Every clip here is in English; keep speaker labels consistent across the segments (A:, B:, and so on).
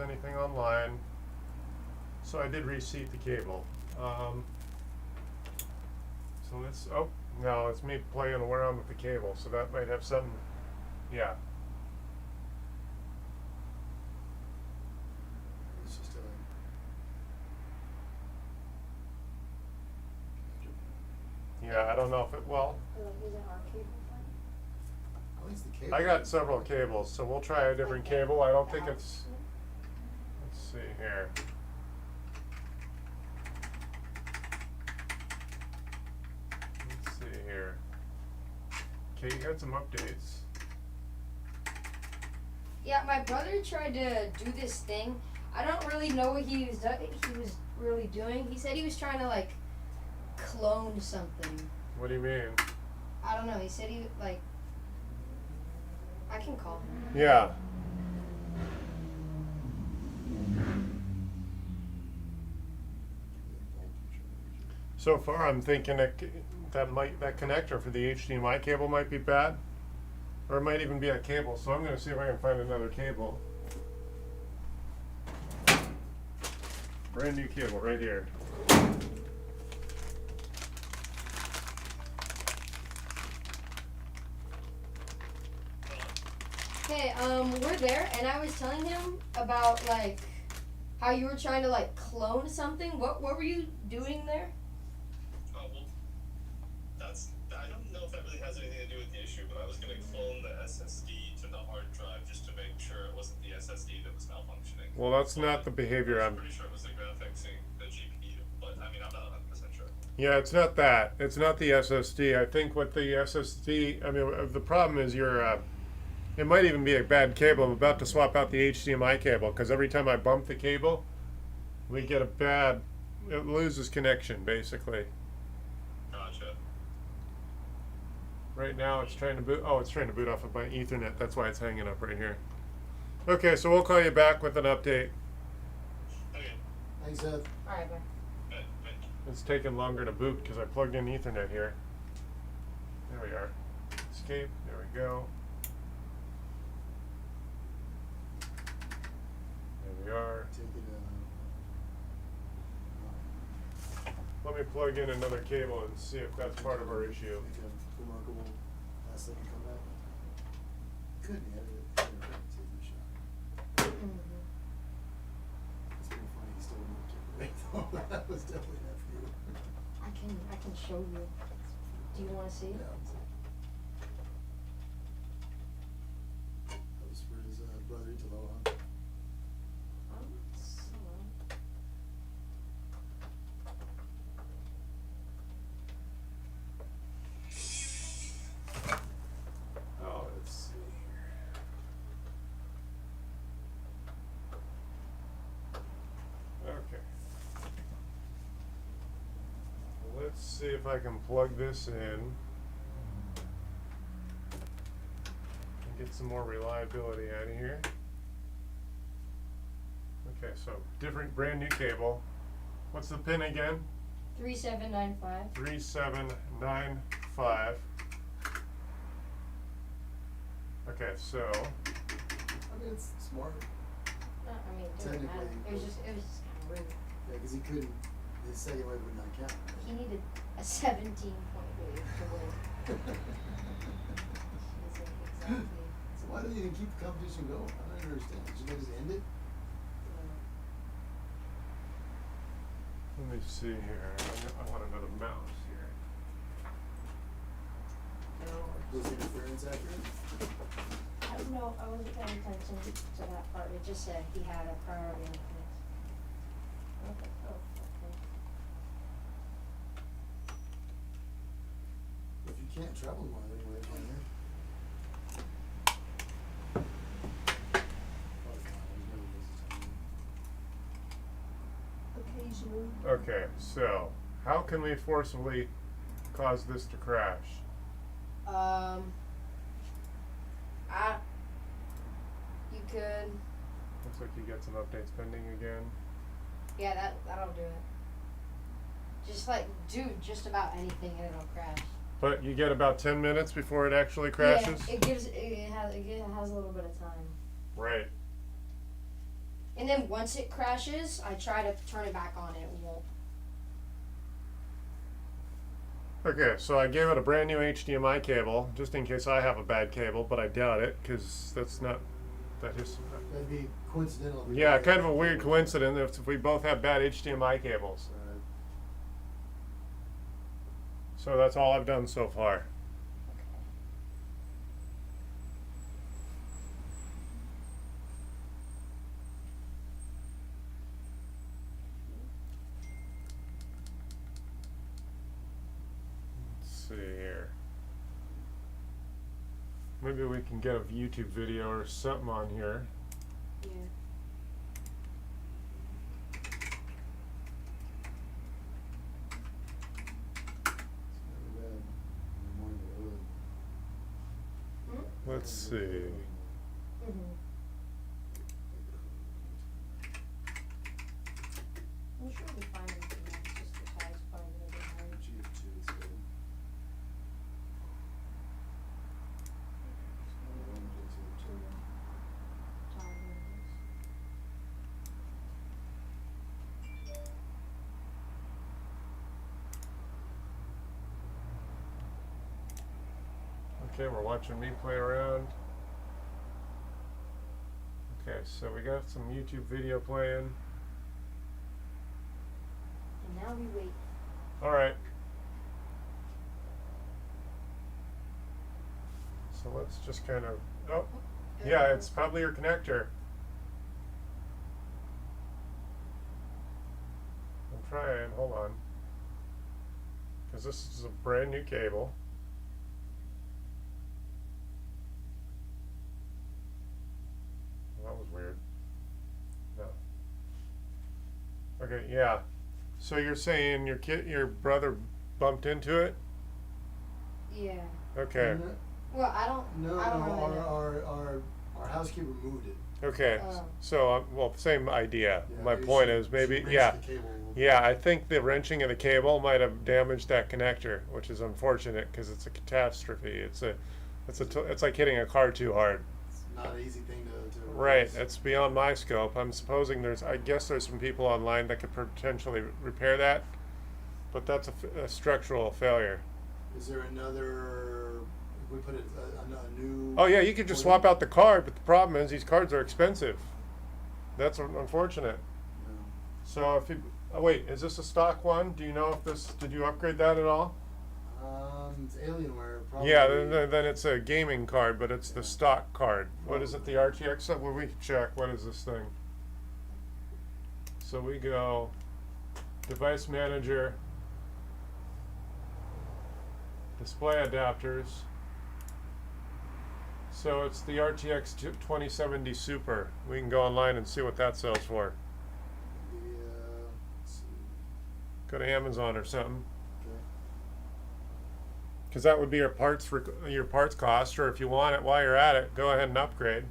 A: anything online, so I did reseat the cable. So let's, oh, no, it's me playing around with the cable, so that might have something, yeah.
B: It's just
A: Yeah, I don't know if it, well,
C: Using our cable plan?
B: at least the cable.
A: I got several cables, so we'll try a different
C: Okay.
A: cable. I don't
C: The
A: think it's,
C: house
A: let's see here. Let's see here. Okay, you got some updates.
C: Yeah, my brother tried to do this thing. I don't really know what he was really doing. He said he was trying to like clone something.
A: What do you mean?
C: I don't know. He said he like. I can call him.
A: Yeah. So far, I'm thinking that that connector for the HDMI cable might be bad, or it might even be a cable. So I'm going to see if I can find another cable. Brand new cable right here.
C: Hey, we're there, and I was telling him about like how you were trying to like clone something. What were you doing there?
D: Oh, well, I don't know if that really has anything to do with the issue, but I was going to clone the SSD to the hard drive just to make sure it wasn't the SSD that was malfunctioning.
A: Well, that's not the behavior
D: I'm
A: I'm.
D: pretty sure it was the graphicsing the GPU, but I mean, I'm not 100% sure.
A: Yeah, it's not that. It's not the SSD. I think what the SSD. I mean, the problem is your. It might even be a bad cable. I'm about to swap out the HDMI cable because every time I bump the cable, we get a bad. It loses connection basically.
D: Gotcha.
A: Right now it's trying to boot. Oh, it's trying to boot off of my Ethernet. That's why it's hanging up right here. Okay, so we'll call you back with an update.
D: Okay.
B: Thanks, Seth.
C: All right, bye.
D: Bye.
A: It's taking longer to boot because I plugged in Ethernet here. There we are. Escape. There we go. There we are.
B: Take it,
A: Let me plug in another cable and see if that's part of our issue.
B: make a remarkable last second comeback. Couldn't edit it. Take a shot.
C: Mm-hmm.
B: It's pretty funny. He still didn't get away though. That was definitely not for you.
C: I can show you. Do you want to see it?
B: Yeah. That was for his brother Italo, huh?
A: Oh, let's see here. Okay. Let's see if I can plug this in and get some more reliability out of here. Okay, so different brand new cable. What's the pin again?
C: 3795.
A: 3795. Okay, so
B: I mean, it's smart.
C: I mean, it doesn't matter.
B: Technically,
C: It was just kind of rude.
B: Yeah, because he couldn't. His second wave would not count.
C: He needed a 17-point wave to win. Exactly.
B: So why do you even keep the competition going? I don't understand. Should they just end it?
A: let me see here. I want another mouse here.
B: Was interference accurate?
C: I don't know. I wasn't paying attention to that part. It just said he had a priority on this. Okay. Oh, okay.
B: If you can't travel more anyway, can you?
C: Occasionally.
A: Okay, so how can we forcibly cause this to crash?
C: You could.
A: Looks like you got some updates pending again.
C: Yeah, that'll do it. Just like do just about anything and it'll crash.
A: But you get about 10 minutes before it actually crashes?
C: Yeah, it has a little bit of time.
A: Right.
C: And then once it crashes, I try to turn it back on and it won't.
A: Okay, so I gave it a brand new HDMI cable just in case I have a bad cable, but I doubt it because that's not that is.
B: That'd be coincidental. if we
A: Yeah,
B: had
A: kind of a
B: cable.
A: weird coincidence if we both have bad HDMI cables. So that's all I've done so far. Let's see here. Maybe we can get a YouTube video or something on here.
C: Yeah.
B: It's never bad in the morning early.
A: Let's see.
C: Mm-hmm. I'm sure we find anything else just besides finding it in hard.
B: GF2 is good.
A: Okay, we're watching me play around. Okay, so we got some YouTube video playing.
C: And now we wait.
A: All right. So let's just kind of. Oh, yeah, it's probably your connector. I'm trying. Hold on. Because this is a brand new cable. That was weird. No. Okay, yeah. So you're saying your brother bumped into it?
C: Yeah.
A: Okay.
C: Well, I don't really know.
B: Our housekeeper moved it.
A: Okay.
C: Oh.
A: So well, same idea.
B: Yeah,
A: My
B: maybe
A: point
B: she-
A: is maybe
B: she wrenched
A: yeah.
B: the cable a little bit.
A: Yeah, I think the wrenching of the cable might have damaged that connector, which is unfortunate because it's a catastrophe. It's like hitting a car too hard.
B: It's not an easy thing to
A: Right,
B: replace.
A: it's beyond my scope. I'm supposing I guess there's some people online that could potentially repair that, but that's a structural failure.
B: Is there another? If we put it a new.
A: Oh yeah, you could just swap out the card, but the problem is these cards are expensive. That's unfortunate.
B: No.
A: So if you, oh wait, is this a stock one? Do you know if did you upgrade that at all?
B: It's Alienware. Probably.
A: Yeah, then it's a gaming card, but it's the stock card. What is it, the RTX? Well, we can check. What is this thing? So we go device manager, display adapters. So it's the RTX 2070 Super. We can go online and see what that sells for.
B: Yeah. Let's see.
A: Go to Amazon or something.
B: Okay.
A: Because that would be your parts cost, or if you want it while you're at it, go ahead and upgrade.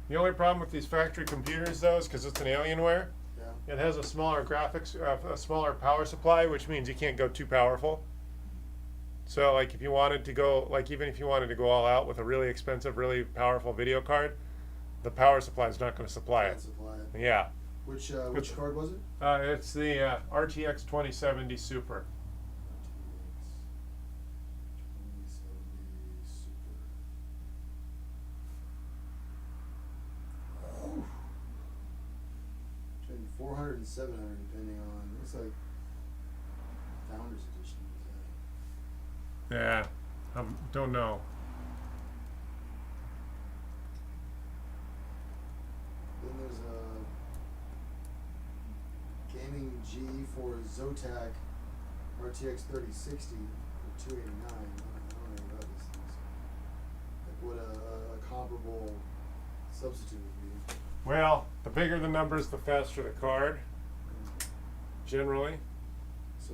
A: The only problem with these factory computers, though, is because it's an Alienware.
B: Yeah.
A: It has a smaller a smaller power supply, which means you can't go too powerful. So, like, if you wanted to go, even if you wanted to go all out with a really expensive, really powerful video card, the power supply is not going to supply
B: Can't
A: it.
B: supply it.
A: Yeah,
B: Which card was it?
A: it's the RTX 2070 Super.
B: RTX 2070 Super. Oh. Between 400 and 700, depending on. Looks like Founders Edition.
A: Yeah, don't know.
B: Then there's a Gaming G for Zotac RTX 3060 for $289. I don't know anything about these things. Like what a comparable substitute would be.
A: Well, the bigger the numbers, the faster the card, generally.
B: So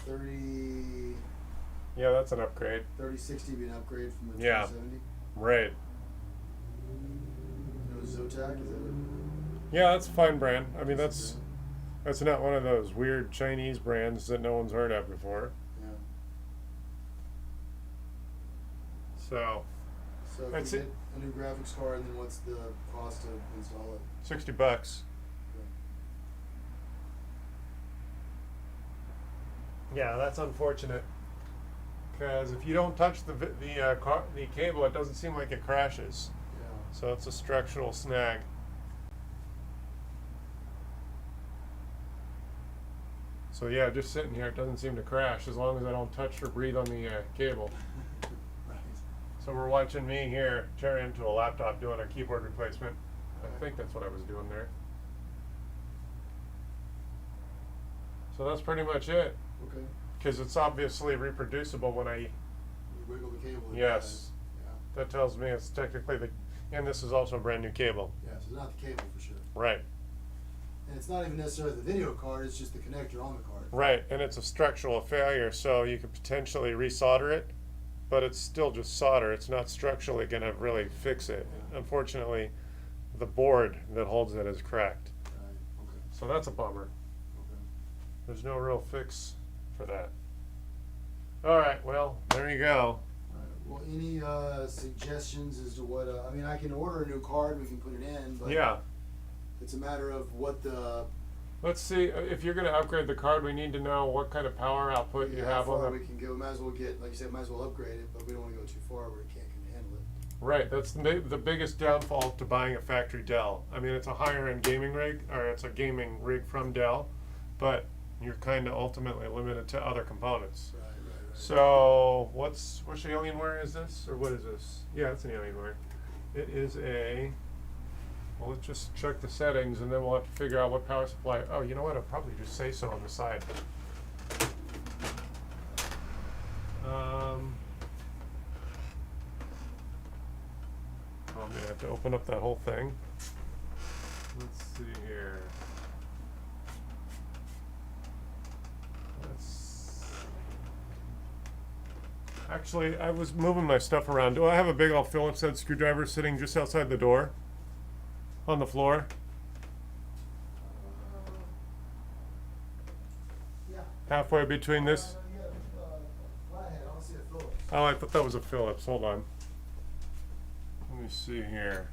B: 30.
A: Yeah, that's an upgrade.
B: 3060 be an upgrade from the
A: Yeah.
B: 2070.
A: Right.
B: No Zotac, is that what?
A: Yeah, that's a fine brand. I mean, that's not one of those weird Chinese brands that no one's heard of before.
B: Yeah.
A: So,
B: So if
A: That's
B: we
A: it.
B: get a new graphics card, then what's the cost to install it?
A: $60.
B: Okay.
A: Yeah, that's unfortunate. Because if you don't touch the cable, it doesn't seem like it crashes.
B: Yeah.
A: So it's a structural snag. So yeah, just sitting here, it doesn't seem to crash as long as I don't touch or breathe on the cable.
B: Right.
A: So we're watching me here tear into a laptop doing a keyboard replacement. I think that's what I was doing there. So that's pretty much it.
B: Okay.
A: Because it's obviously reproducible when I,
B: You wiggle the cable. it
A: yes,
B: dies.
A: that tells me it's technically and this is also a brand new cable.
B: Yeah. Yeah. So it's not the cable for sure.
A: Right,
B: And it's not even necessarily the video card. It's just the connector on the card.
A: right, and it's a structural failure, so you could potentially resolder it, but it's still just solder. It's not structurally going to really fix it.
B: Yeah.
A: Unfortunately, the board that holds it is cracked.
B: Right. Okay.
A: So that's a bummer.
B: Okay.
A: There's no real fix for that. All right, well, there you go.
B: Alright, well, any suggestions as to what? I mean, I can order a new card. We can put it in, but
A: Yeah,
B: it's a matter of what the
A: let's see. If you're going to upgrade the card, we need to know what kind of power output you
B: how
A: have
B: far
A: on
B: we
A: the.
B: can go. Might as well get, like you said, might as well upgrade it, but we don't want to go too far where it can't handle it.
A: Right, that's the biggest downfall to buying a factory Dell. I mean, it's a higher end gaming rig, or it's a gaming rig from Dell, but you're kind of ultimately limited to other components.
B: Right.
A: So, which Alienware is this, or what is this? Yeah, it's an Alienware. It is well, let's just check the settings, and then we'll have to figure out what power supply. Oh, you know what? I'll probably just say so on the side. I'm gonna have to open up that whole thing. Let's see here. Actually, I was moving my stuff around. Do I have a big old Phillips head screwdriver sitting just outside the door? On the floor?
B: Yeah.
A: Halfway between this?
B: Yeah, flathead. I don't see a Phillips.
A: Oh, I thought that was a Phillips. Hold on. Let me see here.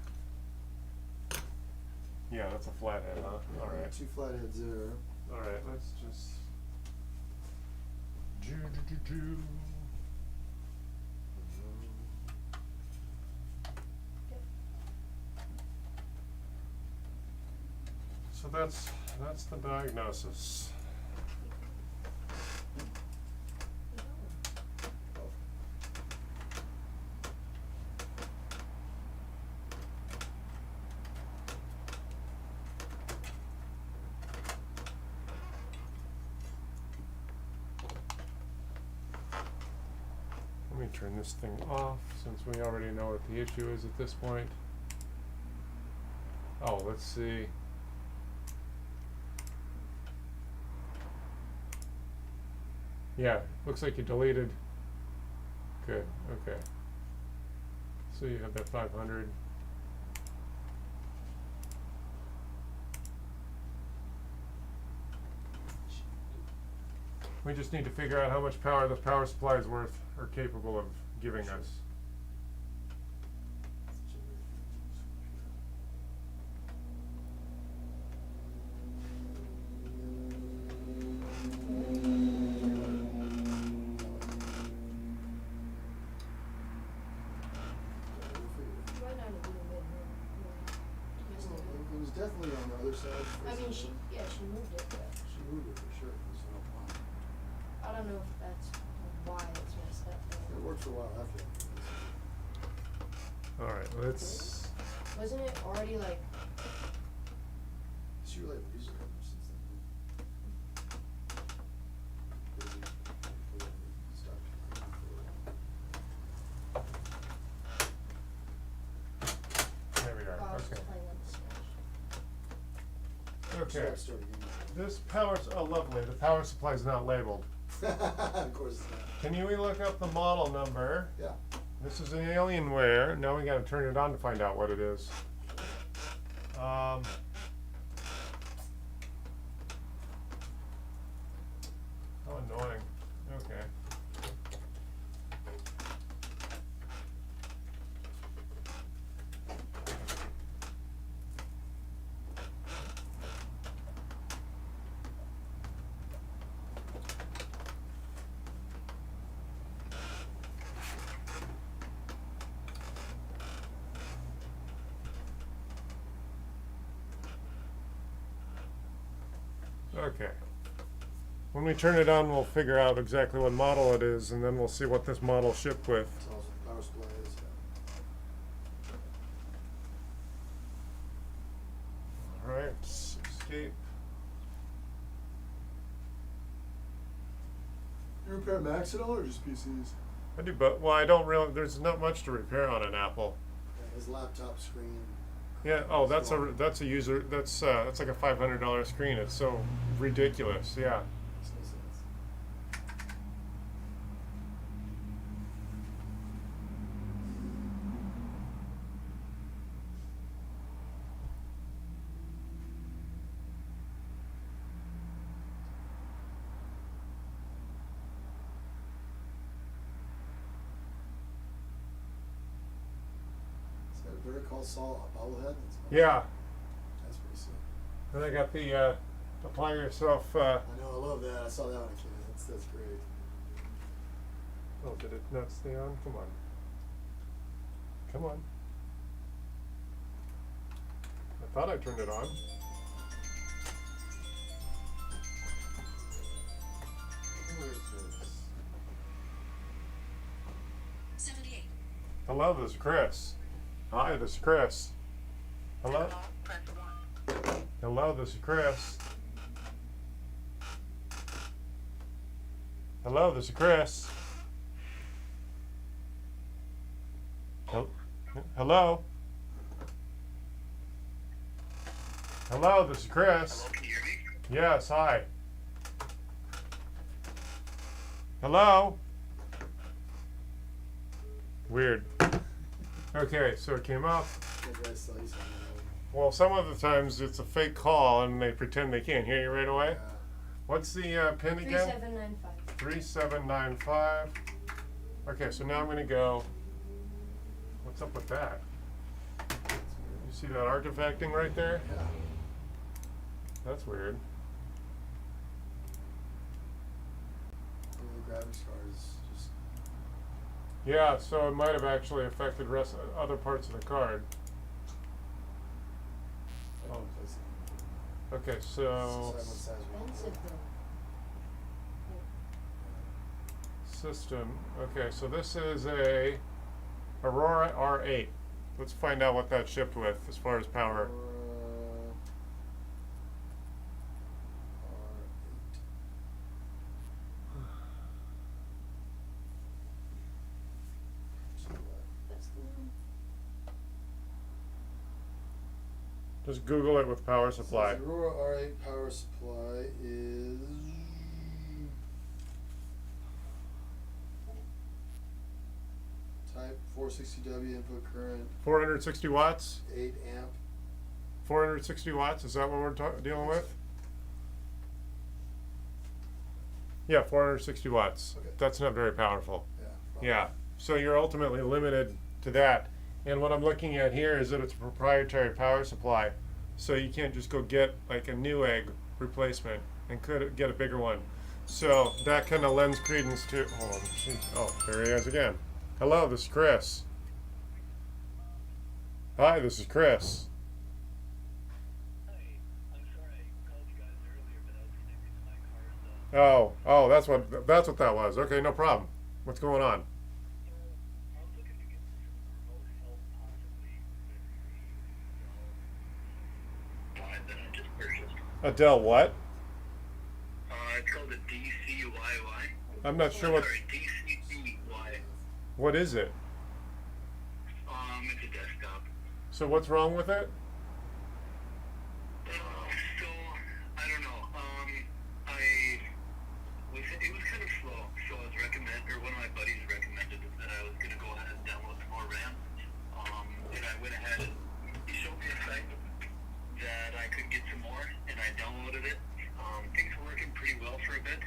A: Yeah, that's a flathead, huh? Alright.
B: Two flatheads there.
A: Alright, let's just. So that's the diagnosis. Let me turn this thing off since we already know what the issue is at this point. Oh, let's see. Yeah, looks like you deleted. Good, okay. So you have that 500. We just need to figure out how much power the power supply is worth or capable of giving us.
B: It was definitely on the other side.
C: I mean, she moved it, but
B: She moved it for sure. There's no problem.
C: I don't know if that's why it's messed up.
B: It worked for a while after that.
A: Alright, let's.
C: Wasn't it already like?
B: She really used it ever since then.
A: There we are.
C: I was
A: Okay.
C: just playing with the Switch.
A: Okay. This oh lovely. The power supply is not labeled.
B: Of course it's not.
A: Can you look up the model number?
B: Yeah.
A: This is an Alienware. Now we gotta turn it on to find out what it is. How annoying. Okay. Okay. When we turn it on, we'll figure out exactly what model it is, and then we'll see what this model shipped with.
B: Tell us what the power supply is.
A: All right, escape.
B: You repair Macs at all, or just PCs?
A: I do, but well, I don't really. There's not much to repair on an Apple.
B: Yeah, his laptop screen.
A: Yeah. Oh, that's a user. That's like a $500 screen. It's so ridiculous. Yeah.
B: Makes no sense. Is that a Better Call Saul bobblehead?
A: Yeah.
B: That's pretty sick.
A: And I got the apply yourself.
B: I know, I love that. I saw that when I came in. That's great.
A: Oh, did it not stay on? Come on. Come on. I thought I turned it on.
B: Where is this?
E: 78.
A: Hello, this is Chris. Hi, this is Chris. Hello?
E: Press 1.
A: Hello, this is Chris. Hello, this is Chris. Hello? Hello, this is Chris.
D: Hello, can you hear me?
A: Yes, hi. Hello? Weird. Okay, so it came up.
B: Maybe I saw you something.
A: Well, some of the times it's a fake call and they pretend they can't hear you right away.
B: Yeah.
A: What's the pin again?
C: 3795.
A: 3795. Okay, so now I'm going to go. What's up with that? You see that artifacting right there?
B: Yeah.
A: That's weird.
B: The graphics card is just.
A: Yeah, so it might have actually affected other parts of the card.
B: I don't place it.
A: Okay,
B: It's
A: so
B: deciding what size we want.
C: Expensive though.
A: system. Okay, so this is a Aurora R8. Let's find out what that shipped with as far as power.
C: That's the one.
A: Just Google it with power supply.
B: The Aurora R8 power supply is type 460W input current,
A: 460 watts?
B: 8 amp.
A: 460 watts? Is that what we're dealing with? Yeah, 460 watts.
B: Okay.
A: That's not very powerful.
B: Yeah. probably.
A: Yeah, so you're ultimately limited to that. And what I'm looking at here is that it's a proprietary power supply. So you can't just go get like a Newegg replacement and could get a bigger one. So that kind of lends credence to, hold on, oh, there he is again. Hello, this is Chris. Hi, this is Chris.
D: Hi, I'm sorry I called you guys earlier, but I was connected to my car's
A: Oh, that's what that was. Okay, no problem. What's going on?
D: I was looking to get some remote help possibly with the that I just purchased.
A: A Dell what?
D: It's called a DCYY.
A: I'm not sure what.
D: Sorry, DCDY.
A: What is it?
D: It's a desktop.
A: So what's wrong with it?
D: So I don't know. It was kind of slow. So I was one of my buddies recommended that I was gonna go ahead and download some more RAM. And I went ahead and he showed me a site that I could get some more, and I downloaded it. Things were working pretty well for a bit,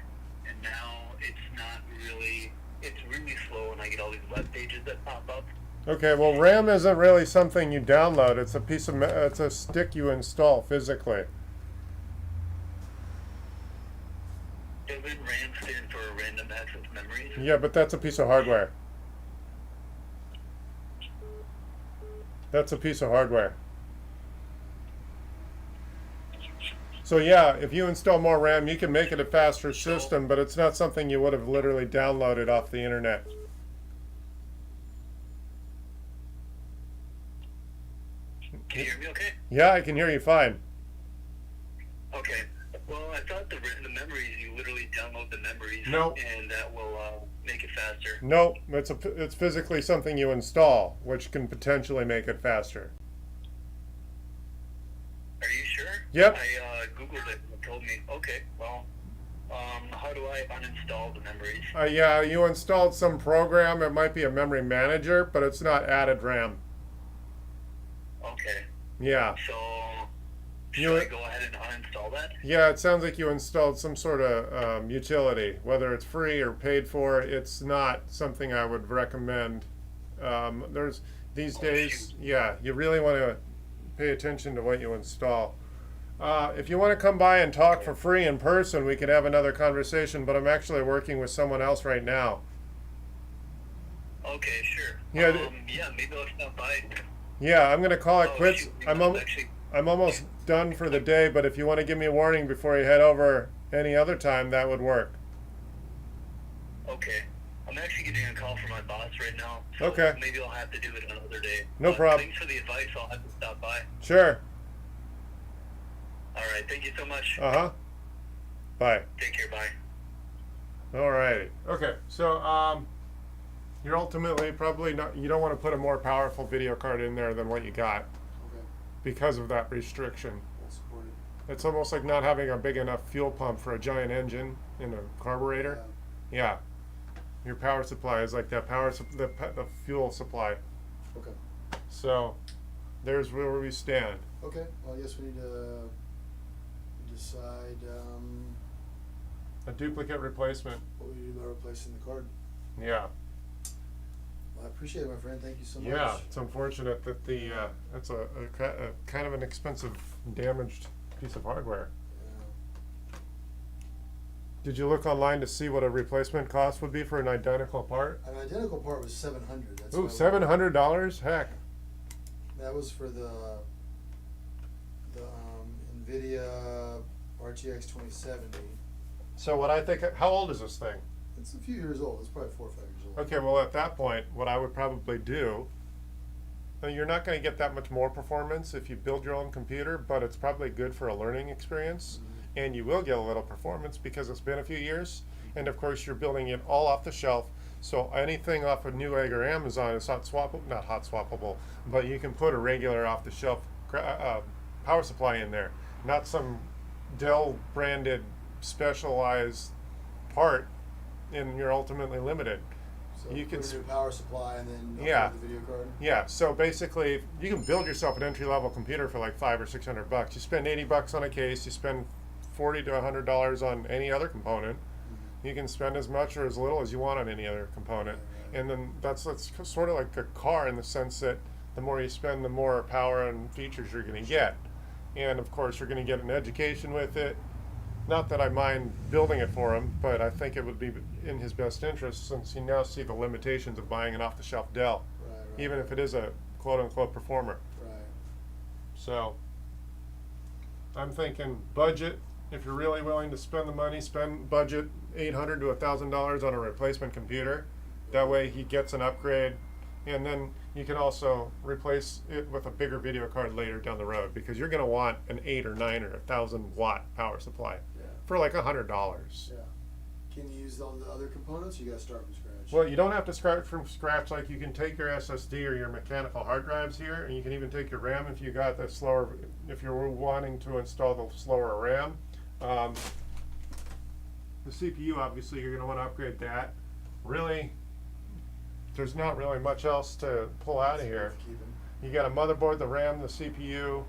D: and now it's not really. It's really slow, and I get all these web pages that pop up.
A: Okay, well, RAM isn't really something you download. It's a piece of it's a stick you install physically.
D: Doesn't RAM stand for random access memories?
A: Yeah, but that's a piece of hardware. That's a piece of hardware. So yeah, if you install more RAM, you can make it a faster
D: So-
A: system, but it's not something you would have literally downloaded off the internet.
D: Can you hear me okay?
A: Yeah, I can hear you fine.
D: Okay. Well, I thought the memories, you literally download the memories,
A: No.
D: and that will make it faster.
A: No, it's physically something you install, which can potentially make it faster.
D: Are you sure?
A: Yep.
D: I Googled it and it told me, okay, well, how do I uninstall the memories?
A: Yeah, you installed some program. It might be a memory manager, but it's not added RAM.
D: Okay.
A: Yeah.
D: So,
A: You-
D: should I go ahead and uninstall that?
A: Yeah, it sounds like you installed some sort of utility, whether it's free or paid for. It's not something I would recommend. There's these days, yeah, you really want to pay attention to what you install. If you want to come by and talk for free in person, we could have another conversation, but I'm actually working with someone else right now.
D: Okay, sure.
A: Yeah,
D: Yeah, maybe I'll stop by.
A: Yeah, I'm going to call it
D: Oh,
A: quits.
D: shoot,
A: I'm
D: actually,
A: almost done for the day, but if you want to give me a warning before you head over any other time, that would work.
D: okay. I'm actually getting a call from my boss right now. So
A: Okay.
D: Maybe I'll have to do it another day.
A: No
D: But
A: problem.
D: Thanks for the advice. I'll have to stop by.
A: Sure.
D: All right. Thank you so much.
A: Uh-huh. Bye.
D: Take care. Bye.
A: Alrighty. Okay, so you're ultimately probably not, you don't want to put a more powerful video card in there than what you got
B: Okay,
A: because of that restriction.
B: I'll support it.
A: It's almost like not having a big enough fuel pump for a giant engine in a carburetor. Yeah. Your power supply is like that the fuel supply.
B: Okay.
A: So there's where we stand.
B: Okay, well, I guess we need to decide
A: A duplicate replacement.
B: what we do about replacing the card.
A: Yeah.
B: Well, I appreciate it, my friend. Thank you so much.
A: Yeah, it's unfortunate that that's a kind of an expensive, damaged piece of hardware.
B: Yeah.
A: Did you look online to see what a replacement cost would be for an identical part?
B: An identical part was $700. That's
A: Ooh,
B: why
A: $700? Heck.
B: That was for the NVIDIA RTX 2070.
A: So what I think, how old is this thing?
B: It's a few years old. It's probably 4 or 5 years old.
A: Okay, well at that point, what I would probably do, you're not going to get that much more performance if you build your own computer, but it's probably good for a learning experience, and you will get a little performance because it's been a few years, and of course you're building it all off the shelf, so anything off of Newegg or Amazon is not hot swappable, but you can put a regular off the shelf power supply in there, not some Dell branded specialized part, and you're ultimately limited.
B: So
A: You
B: put
A: can
B: a new power supply and then upgrade
A: Yeah.
B: the video card.
A: Yeah, so basically, you can build yourself an entry-level computer for like $500 or $600. You spend $80 on a case. You spend $40 to $100 on any other component. You can spend as much or as little as you want on any other component, and then that's sort of like a car in the sense that the more you spend, the more power and features you're going to get, and of course, you're going to get an education with it. Not that I mind building it for him, but I think it would be in his best interest since you now see the limitations of buying an off-the-shelf Dell,
B: Right.
A: even if it is a quote-unquote performer.
B: Right.
A: So I'm thinking budget. If you're really willing to spend the money, budget $800 to $1,000 on a replacement computer. That way he gets an upgrade, and then you can also replace it with a bigger video card later down the road because you're going to want an 8 or 9 or 1,000 watt power supply
B: Yeah.
A: for like $100.
B: Yeah. Can you use all the other components? Or you got to start from scratch.
A: Well, you don't have to start from scratch. Like you can take your SSD or your mechanical hard drives here, and you can even take your RAM if you got the slower. If you're wanting to install the slower RAM, the CPU obviously you're going to want to upgrade that. Really, there's not really much else to pull out of here.
B: Keep 'em.
A: You got a motherboard, the RAM, the CPU,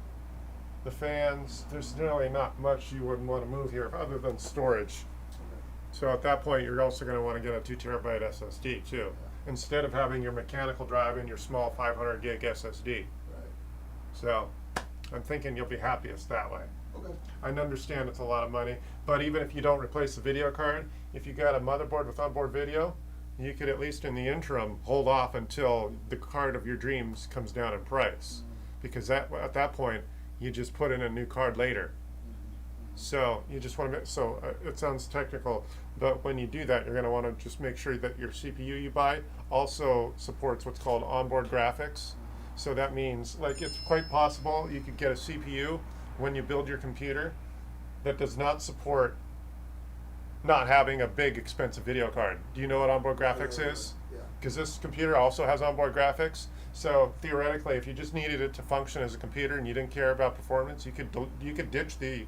A: the fans. There's really not much you wouldn't want to move here other than storage.
B: Okay.
A: So at that point, you're also going to want to get a 2 terabyte SSD too, instead of having your mechanical drive and your small 500 gig SSD.
B: Right.
A: So I'm thinking you'll be happiest that way.
B: Okay.
A: I understand it's a lot of money, but even if you don't replace the video card, if you got a motherboard with onboard video, you could at least in the interim hold off until the card of your dreams comes down in price, because at that point you just put in a new card later. So you just want to it sounds technical, but when you do that, you're going to want to just make sure that your CPU you buy also supports what's called onboard graphics. So that means, like, it's quite possible you could get a CPU when you build your computer that does not support not having a big expensive video card. Do you know what onboard graphics is?
B: Yeah.
A: Because this computer also has onboard graphics. So theoretically, if you just needed it to function as a computer and you didn't care about performance, you could ditch the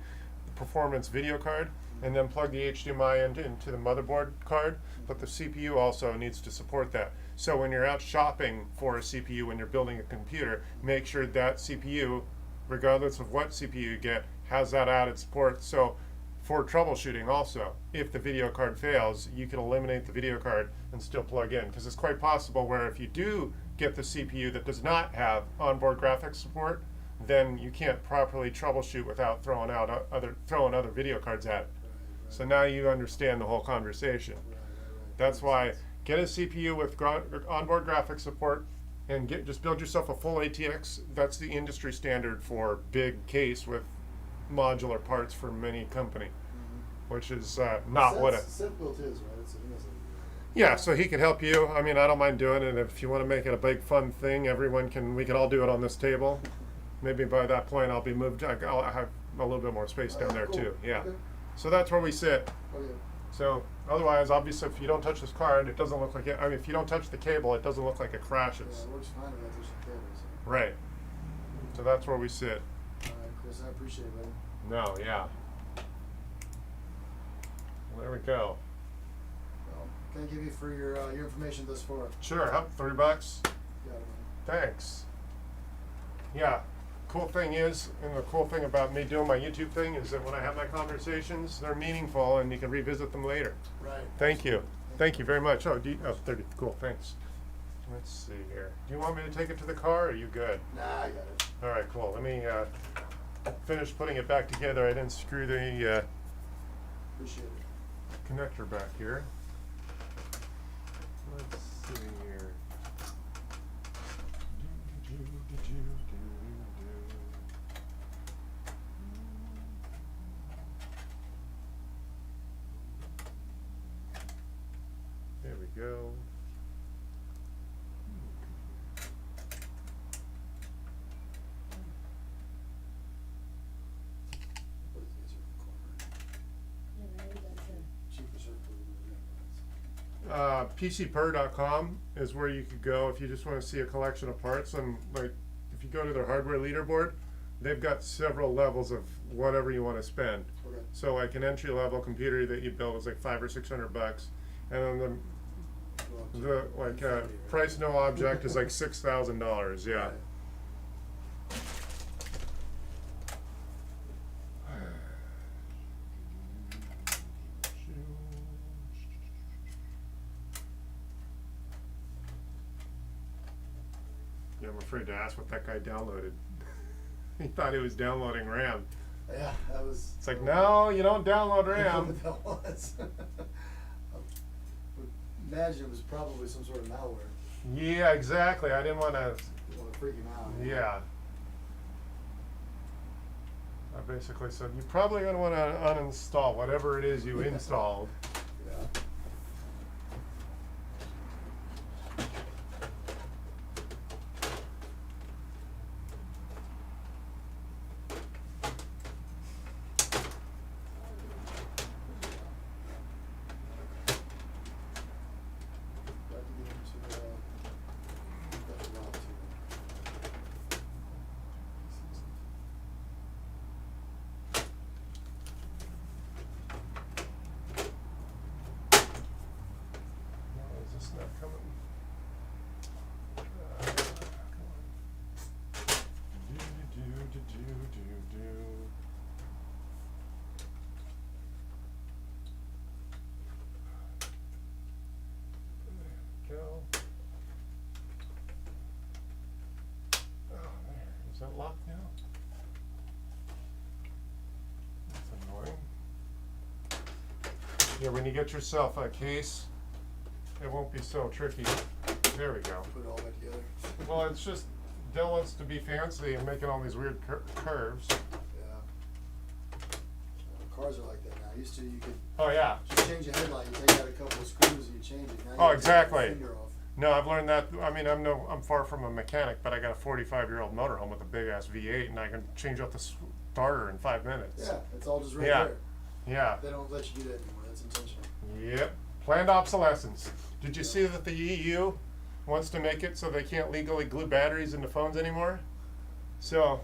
A: performance video card and then plug the HDMI into the motherboard card. But the CPU also needs to support that. So when you're out shopping for a CPU, when you're building a computer, make sure that CPU, regardless of what CPU you get, has that added support. So for troubleshooting also, if the video card fails, you can eliminate the video card and still plug in, because it's quite possible where if you do get the CPU that does not have onboard graphics support, then you can't properly troubleshoot without throwing other video cards at it. So now you understand the whole conversation. That's why get a CPU with onboard graphics support and just build yourself a full ATX. That's the industry standard for big case with modular parts for many company, which is not what it.
B: Simple it is, right?
A: Yeah, so he can help you. I mean, I don't mind doing it. If you want to make it a big fun thing, we can all do it on this table. Maybe by that point I'll be moved. I'll have a little bit more space down there
B: cool.
A: too. Yeah.
B: Okay.
A: So that's where we sit.
B: Okay.
A: So otherwise, obviously, if you don't touch this card, it doesn't look like it. I mean, if you don't touch the cable, it doesn't look like it
B: Yeah,
A: crashes.
B: it works fine without those cables.
A: Right. So that's where we sit.
B: All right, Chris, I appreciate it, buddy.
A: No, yeah. There we go.
B: Well, thank you for your information thus far.
A: Sure. Huh? $30.
B: Got it, man.
A: Thanks. Yeah. Cool thing is, and the cool thing about me doing my YouTube thing is that when I have my conversations, they're meaningful and you can revisit them later.
B: Right.
A: Thank you. Thank you very much. Oh, 30. Cool. Thanks. Let's see here. Do you want me to take it to the car or are you good?
B: Nah, I got it.
A: All right, cool. Let me finish putting it back together. I didn't screw the
B: Appreciate it.
A: connector back here. Let's see here. There we go.
B: What is this corner? Cheaper circle.
A: PCPer.com is where you could go if you just want to see a collection of parts. And like, if you go to their hardware leaderboard, they've got several levels of whatever you want to spend.
B: Okay.
A: So like an entry level computer that you build is like $500 or $600, and then the price no object is like $6,000. Yeah.
B: Right.
A: Yeah, I'm afraid to ask what that guy downloaded. He thought he was downloading RAM.
B: Yeah, that was.
A: It's like, no, you don't download
B: I know
A: RAM.
B: what that was. I would imagine it was probably some sort of malware.
A: Yeah, exactly. I didn't want to.
B: You want to freak him out.
A: Yeah. I basically said, you're probably going to want to uninstall whatever it is you installed.
B: Yeah. Glad to get into that route too.
A: Why is this not coming? Come on. Do. There we go. Oh, there. Is that locked now? That's annoying. Yeah, when you get yourself a case, it won't be so tricky. There we go.
B: Put it all back together.
A: Well, it's just Dell wants to be fancy and making all these weird curves.
B: Yeah. used to, you could
A: Oh yeah.
B: just change a headlight. You take out a couple of screws and you change it. Now you
A: Oh,
B: have to take your
A: exactly.
B: finger off.
A: No, I've learned that. I mean, I'm far from a mechanic, but I got a 45-year-old motorhome with a big ass V8, and I can change out the starter in 5 minutes.
B: Yeah, it's all just right
A: Yeah.
B: there.
A: Yeah.
B: They don't let you do that anymore. That's intentional.
A: Yep. Planned obsolescence. Did you see that the EU wants to make it so they can't legally glue batteries into phones anymore? So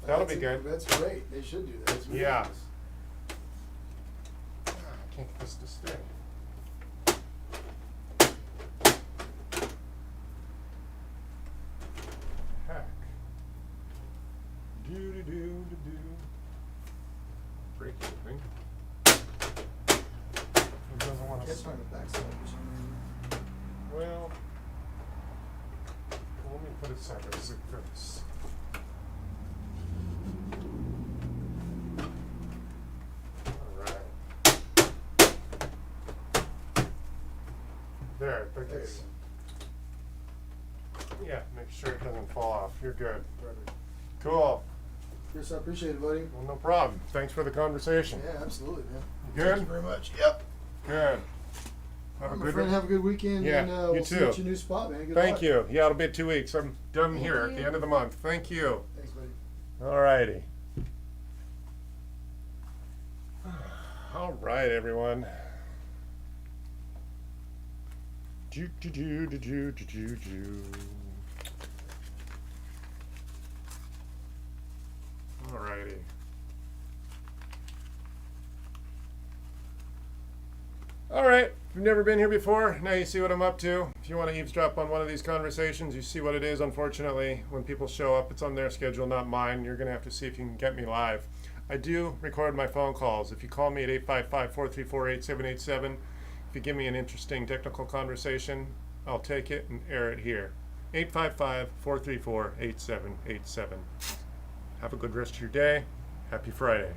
A: that'll be good.
B: That's great. They should do that. It's
A: Yeah.
B: ridiculous.
A: I can't get this to stick. Heck. Do. Break anything. It doesn't want to.
B: Can't find the backside for some reason.
A: Well, let me put it sideways like this. Alright. There, I think
B: There you
A: it's. Yeah, make sure it doesn't fall off. You're good.
B: Perfect.
A: Cool.
B: Chris, I appreciate it, buddy.
A: Well, no problem. Thanks for the conversation.
B: Yeah, absolutely, man.
A: You
B: Thank
A: good?
B: you very much. Yep.
A: Good. Have a
B: My
A: good
B: friend, have a good weekend.
A: Yeah,
B: and
A: you
B: we'll see
A: too.
B: you at your new spot, man. Good
A: Thank
B: luck.
A: you. Yeah, it'll be 2 weeks. I'm done
C: Thank
A: here at the
C: you.
A: end of the month. Thank you.
B: Thanks, buddy.
A: Alrighty. All right, everyone. Do. Alrighty. All right. If you've never been here before, now you see what I'm up to. If you want to eavesdrop on one of these conversations, you see what it is. Unfortunately, when people show up, it's on their schedule, not mine. You're going to have to see if you can get me live. I do record my phone calls. If you call me at 855-434-8787, if you give me an interesting technical conversation, I'll take it and air it here. 855-434-8787. Have a good rest of your day. Happy Friday.